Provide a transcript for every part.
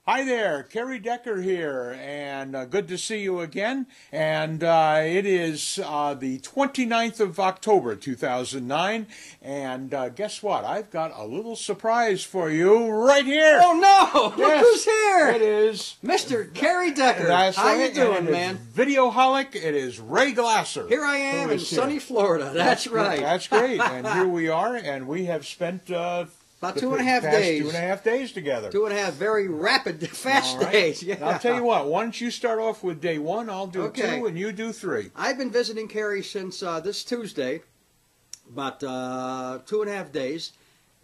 Hi there, Kerry Decker here, and good to see you again. And it is the 29th of October, 2009, and guess what? I've got a little surprise for you right here. Oh no! Yes, Look who's here! It is Mr. Kerry Decker. That's How right, you doing, and it man? is Videoholic. It is Ray Glasser. Here I am in sunny Florida. That's right. That's great. And here we are, and we have spent about the 2.5 past days. 2.5 days together. 2.5 very rapid, fast All right. days. Yeah. I'll tell you what, why don't you start off with day one, I'll do Okay. two, and you do three. I've been visiting Kerry since this Tuesday, about 2.5 days,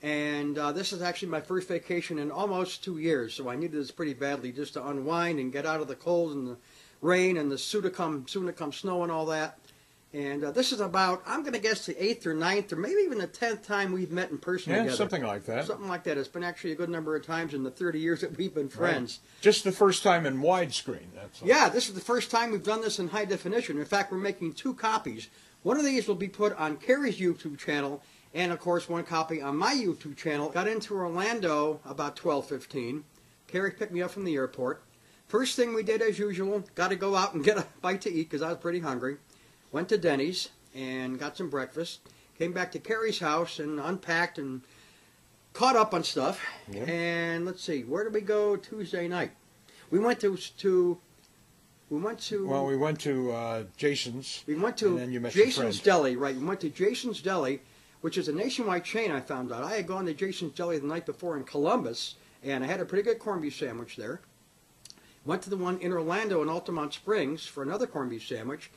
and this is actually my first vacation in almost 2 years, so I needed this pretty badly just to unwind and get out of the cold and the rain and the soon to come snow and all that. And this is about, I'm going to guess, the 8th or 9th or maybe even the 10th time we've met in person Yeah, together. something like that. Something like that. It's been actually a good number of times in the 30 years that we've been friends. Right. Just the first time in widescreen, that's all. Yeah, this is the first time we've done this in high definition. In fact, we're making 2 copies. One of these will be put on Kerry's YouTube channel, and of course one copy on my YouTube channel. Got into Orlando about 12:15. Kerry picked me up from the airport. First thing we did, as usual, got to go out and get a bite to eat because I was pretty hungry. Went to Denny's and got some breakfast. Came back to Kerry's house and unpacked and caught up on stuff. Yeah. And let's see, where did we go Tuesday night? We went to Well, we went to Jason's. We went to and then you met your Jason's friend. Deli, right? We went to Jason's Deli, which is a nationwide chain, I found out. I had gone to Jason's Deli the night before in Columbus, and I had a pretty good corned beef sandwich there. Went to the one in Orlando in Altamont Springs for another corned beef sandwich.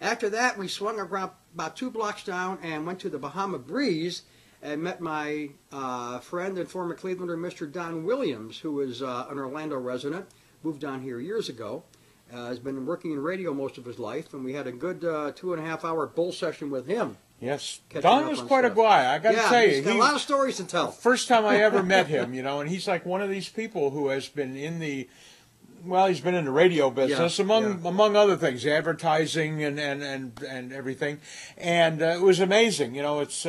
After that, we swung around about 2 blocks down and went to the Bahama Breeze and met my friend and former Clevelander, Mr. Don Williams, who is an Orlando resident, moved down here years ago. Has been working in radio most of his life, and we had a good 2.5-hour bull session with him. Yes, Catching Don up was on quite a stuff. guy. I got to tell you, he's got a lot of stories to tell. First time I ever met him, and he's like one of these people who has been in the, well, he's been in the radio business among other things, advertising and everything, and it was amazing. It's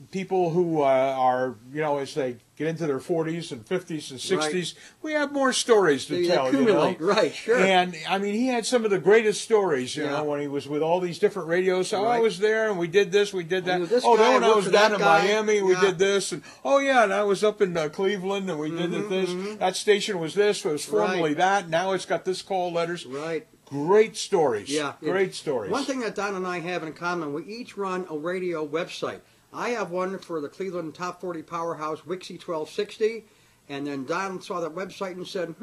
people who are, as they get into their 40s and 50s and 60s, we have more stories to tell. Accumulate. Right, sure. And I mean, he had some of the greatest stories, when he was with all these different radios. Oh, I was there, and we did this, we did that. Then when I was down in Miami, we did this, and and I was up in Cleveland, and we did this. That station was this, it was formerly that. Now it's got this call letters. Right. Great stories. Yeah. Great stories. One thing that Don and I have in common, we each run a radio website. I have one for the Cleveland Top 40 Powerhouse, Wixie 1260, and then Don saw that website and said,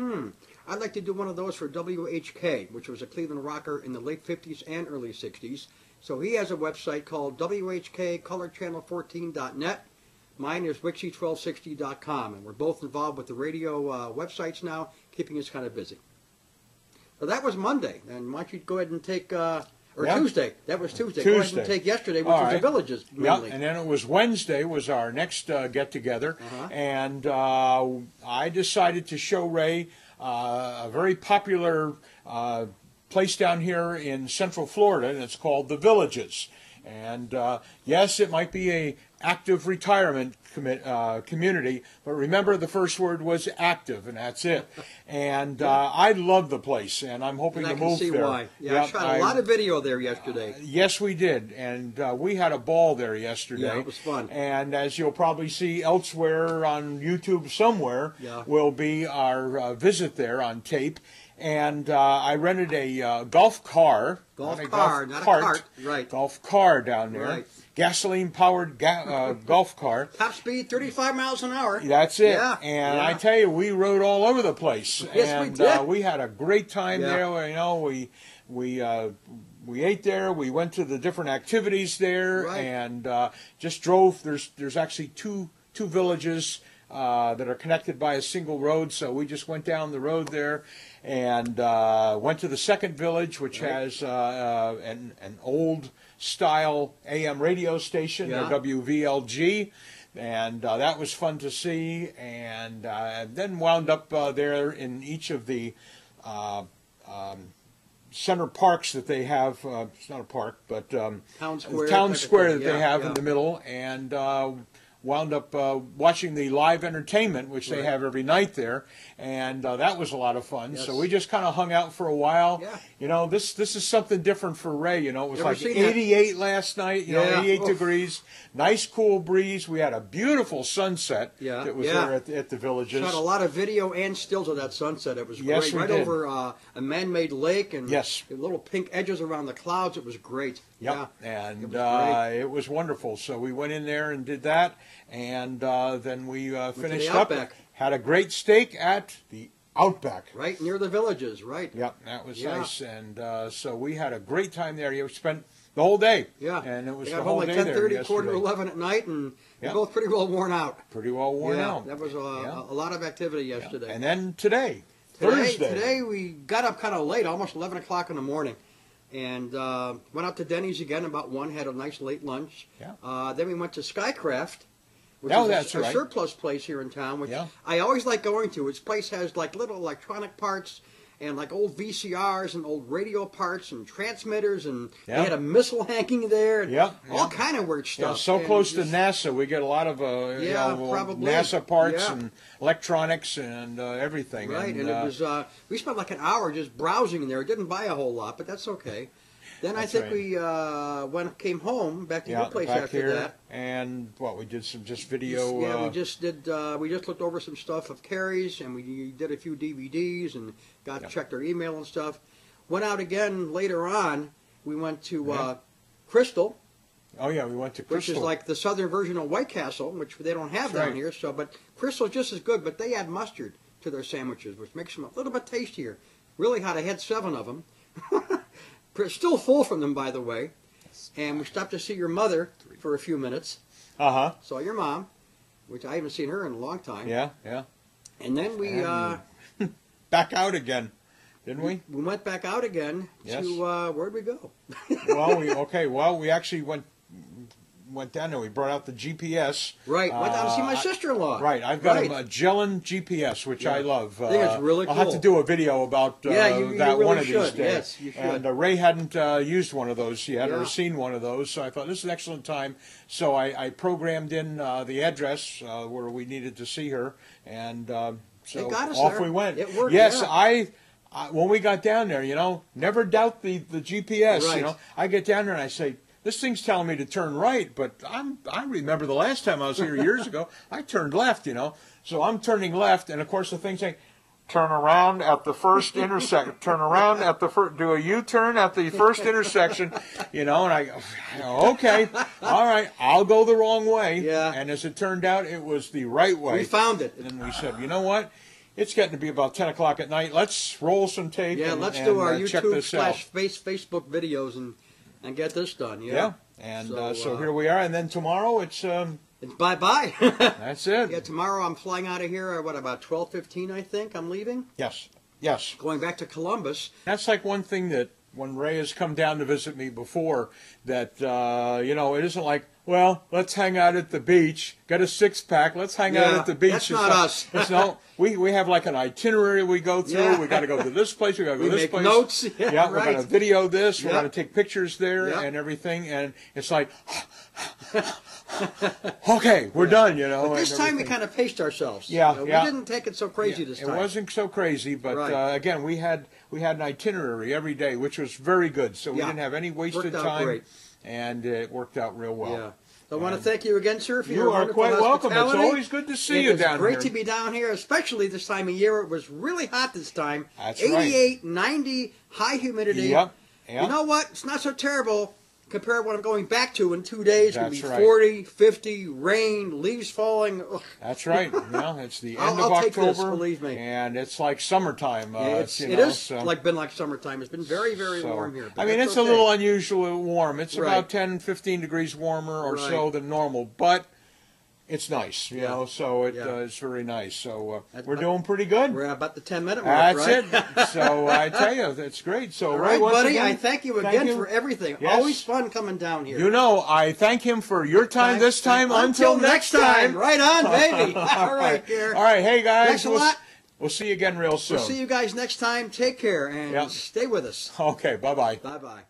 I'd like to do one of those for WHK, which was a Cleveland rocker in the late 50s and early 60s. So he has a website called WHKColorChannel14.net. Mine is Wixie1260.com, and we're both involved with the radio websites now, keeping us kind of busy. So that was Monday, and why don't you go ahead and take... Tuesday. That was Tuesday. Go ahead and take yesterday, which was the Villages, mainly. Yep, and then it was Wednesday was our next get-together, and I decided to show Ray a very popular place down here in Central Florida, and it's called the Villages. And yes, it might be a active retirement community, but remember the first word was active, and that's it. And I love the place, and I'm hoping to move there. I can see why. Yeah, I shot a lot of video there yesterday. Yes, we did, and we had a ball there yesterday. Yeah, it was fun. And as you'll probably see elsewhere on YouTube somewhere, will be our visit there on tape. And I rented a golf car. Not a cart. Right. Golf car down there. Right. Gasoline-powered golf car. Top speed, 35 miles an hour. That's it. Yeah. And I tell you, we rode all over the place. Yes, and, we did. We had a great time there. We ate there. We went to the different activities there, and just drove. There's actually two villages that are connected by a single road, so we just went down the road there and went to the second village, which has an old style AM radio station, WVLG, and that was fun to see, and then wound up there in each of the center parks that they have. It's not a park, but Town Square that they have in in the middle, and wound up watching the live entertainment, which they have every night there, and that was a lot of fun. Yes. So we just kind of hung out for a while. Yeah. You know, this is something different for Ray. You know, it was Never like seen 88 last night. You know, Yeah. 88 Oof. degrees, nice cool breeze. We had a beautiful sunset Yeah. that was Yeah. there at the villages. Shot a lot of video and stills of that sunset. It was Yes, great. we Right did. over a man-made lake and Yes. the little pink edges around the clouds. It was great. Yep, Yeah. and It was great. it was wonderful. So we went in there and did that, and then we finished the up. Outback. Had a great steak at the Outback. Right near the villages, right? Yep, that was Yeah. nice, and so we had a great time there. You spent the whole day. Yeah. and it was We the got whole home like day there 10:30, yesterday. quarter to 11 at night, and Yeah. we're both pretty well worn out. Pretty well worn yeah, out. that was a lot of activity yesterday. And then today, Today, Thursday. today we got up kind of late, almost 11 o'clock in the morning, and went out to Denny's again about 1, had a nice late lunch. Yeah. Then we went to Skycraft, which Oh, is that's a right. surplus place here in town, which Yeah. I always like going to. Its place has like little electronic parts and like old VCRs and old radio parts and transmitters, and Yeah. they had a missile hanging there, and Yeah, all yeah. kind of weird Yeah, stuff. so And close just- to NASA, we get a lot of Yeah, probably. NASA parts Yeah. and electronics and everything. Right, and it was we spent like an hour just browsing in there. Didn't buy a whole lot, but that's okay. Then That's I think right. we came home back to your place back after here, that. and we did some just video. Yeah, we just did. We just looked over some stuff of Kerry's, and we did a few DVDs and checked our email and stuff. Went out again later on. We went to Crystal, Oh yeah, we went to Crystal. which is like the southern version of White Castle, which they don't have That's down right. here. So, but Crystal's just as good, but they add mustard to their sandwiches, which makes them a little bit tastier. Really hot. I had 7 of them. Still full from them, by the way. And we stopped to see your mother for a few minutes. Saw your mom, which I haven't seen her in a long time. Yeah, yeah. And then we Back out again, didn't we? we went back out again Yes. to where'd we go? We actually went down there. We brought out the GPS. Right, went down to see my sister-in-law. Right, I've got a Magellan GPS, which I love. I think it's really I'll have to cool. do a video about Yeah, you that really one of should. these days. Yes, you should. And Ray hadn't used one of those yet or Yeah. seen one of those, so I thought this is an excellent time. So I programmed in the address where we needed to see her, and so It got us off there. we went. It worked, Yes, yeah. I when we got down there, never doubt the GPS. Right. I get down there and I say, this thing's telling me to turn right, but I remember the last time I was here years ago, I turned left, So I'm turning left, and of course the thing's saying, turn around at the first intersection, turn around at the first, do a U-turn at the first intersection, and I go, okay, all right, I'll go the wrong way. Yeah. And as it turned out, it was the right way. We found it. And we said, you know what? It's getting to be about 10 o'clock at night. Let's roll some tape Yeah, and let's do our check this out. YouTube/Facebook videos and get this done. Yeah, and so So, here we are. And then tomorrow, it's It's bye-bye. that's it. Yeah, tomorrow I'm flying out of here at about 12:15, I think I'm leaving. Yes, yes. Going back to Columbus. That's like one thing that when Ray has come down to visit me before, that it isn't like, well, let's hang out at the beach, get a 6-pack, let's hang out Yeah, at the beach. that's It's not like- us. It's no, we have like an itinerary we go through. Yeah. We got to go to this place. We got to go We to this make place. notes. Yeah, We're right. going to video this. We're Yeah. going to take pictures there Yeah. and everything. And it's like, okay, we're done. But this and time we everything. kind of paced ourselves. Yeah, We yeah. didn't take it so crazy Yeah, this time. It wasn't so crazy, but Right. again, we had an itinerary every day, which was very good. So we Yeah. didn't have any wasted Worked out time, great. and it worked out real well. Yeah. So I want to thank you again, sir, for your You are wonderful quite welcome. It's hospitality. always good to see you down It's great here. to be down here, especially this time of year. It was really hot this time. That's right. 88, 90, high humidity. Yep. Yep. You know what? It's not so terrible compared to what I'm going back to in 2 days. It's going to That's be right. 40, 50, rain, leaves falling. Ugh. That's right. It's the end I'll of take October, this, believe me. and it's like summertime. It you know, is so- been like summertime. It's been very, very so- warm here. but I mean, that's it's a okay. little unusually warm. It's Right. about 10, 15 degrees warmer or so Right. than normal, but it's nice, Yeah. so Yeah. it's very nice. So That's- we're doing pretty good. We're about the 10-minute mark, That's right? it. So I tell you, that's great. So All Ray, right, once buddy. again, I thank you again for everything. Yes. Always fun coming down here. I thank him for your time this time. Until next time. Right on, baby. All right, Kerry. All right, hey guys. Thanks a lot. We'll see you again real soon. We'll see you guys next time. Take care and Yep. stay with us. Okay, bye-bye. Bye-bye.